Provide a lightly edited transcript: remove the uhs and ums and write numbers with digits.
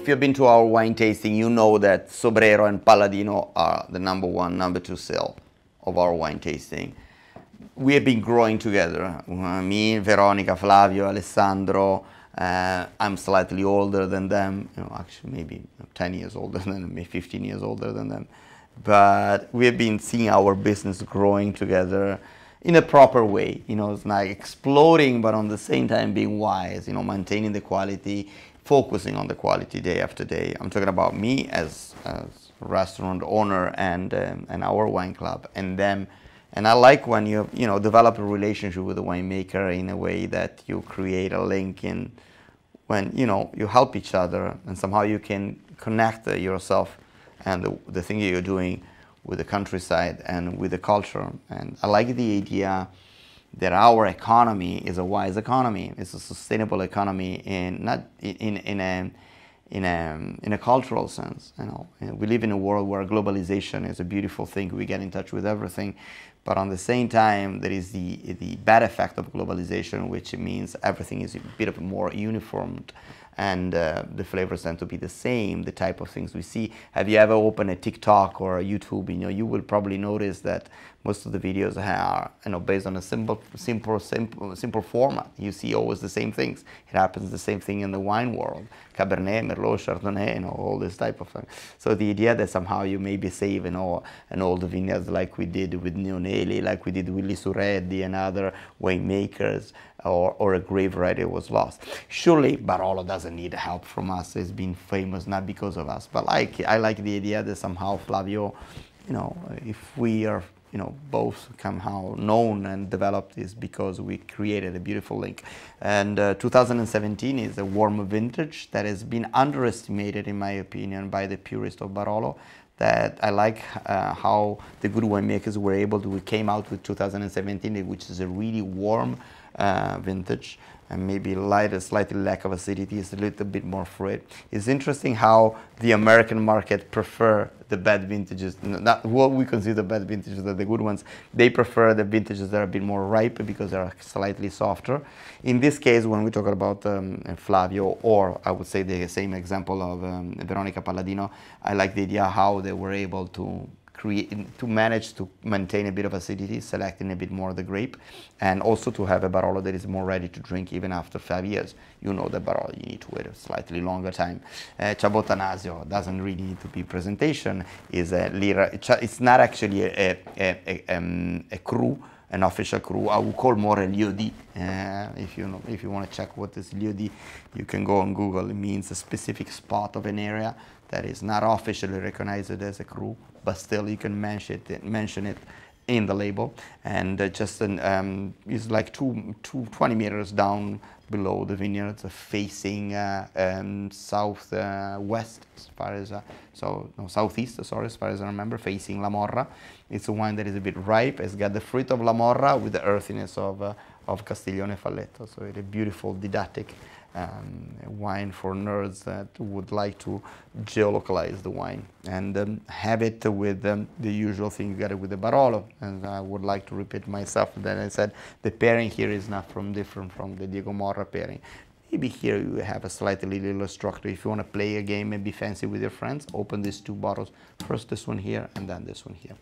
if you've been to our wine tasting, you know that Sobrero and Palladino are the number one, number two sale of our wine tasting. We have been growing together. Me, Veronica, Flavio, Alessandro. I'm slightly older than them. Actually, maybe 10 years older than them, maybe 15 years older than them. But we have been seeing our business growing together in a proper way. It's like exploding, but on the same time being wise. Maintaining the quality, focusing on the quality day after day. I'm talking about me as restaurant owner and our wine club, and them. And I like when you develop a relationship with a winemaker in a way that you create a link in when you help each other, and somehow you can connect yourself and the thing that you're doing with the countryside and with the culture. And I like the idea that our economy is a wise economy. It's a sustainable economy, not in a cultural sense. We live in a world where globalization is a beautiful thing. We get in touch with everything, but on the same time, there is the bad effect of globalization, which means everything is a bit more uniformed, and the flavors tend to be the same, the type of things we see. Have you ever opened a TikTok or a YouTube? You will probably notice that most of the videos are based on a simple format. You see always the same things. It happens the same thing in the wine world. Cabernet, Merlot, Chardonnay, all this type of thing. So the idea that somehow you maybe save an old vineyards like we did with Nionelli, like we did with Lisureddi and other winemakers, or a great variety was lost. Surely Barolo doesn't need help from us. It's been famous not because of us, but I like the idea that somehow Flavio, if we are both somehow known and developed, is because we created a beautiful link. And 2017 is a warm vintage that has been underestimated, in my opinion, by the purist of Barolo. That I like how the good winemakers were able to. We came out with 2017, which is a really warm vintage, and maybe slightly lack of acidity, is a little bit more fruit. It's interesting how the American market prefer the bad vintages, not what we consider bad vintages are the good ones. They prefer the vintages that are a bit more ripe because they are slightly softer. In this case, when we talk about Flavio, or I would say the same example of Veronica Palladino, I like the idea how they were able to manage to maintain a bit of acidity, selecting a bit more of the grape, and also to have a Barolo that is more ready to drink even after 5 years. The Barolo, you need to wait a slightly longer time. Ciabot Tanasio doesn't really need to be presentation. It's not actually a cru, an official cru. I would call more a lieu-dit. If you want to check what is lieu-dit, you can go on Google. It means a specific spot of an area that is not officially recognized as a cru, but still you can mention it in the label. And it's like 20 meters down below the vineyards, facing southwest, as far as southeast, sorry, as far as I remember, facing La Morra. It's a wine that is a bit ripe. It's got the fruit of La Morra with the earthiness of Castiglione Falletto. So it's a beautiful, didactic wine for nerds that would like to geolocalize the wine and have it with the usual thing you get it with the Barolo. And I would like to repeat myself that I said the pairing here is not different from the Diego Morra pairing. Maybe here you have a slightly little structure. If you want to play a game and be fancy with your friends, open these two bottles. First this one here and then this one here.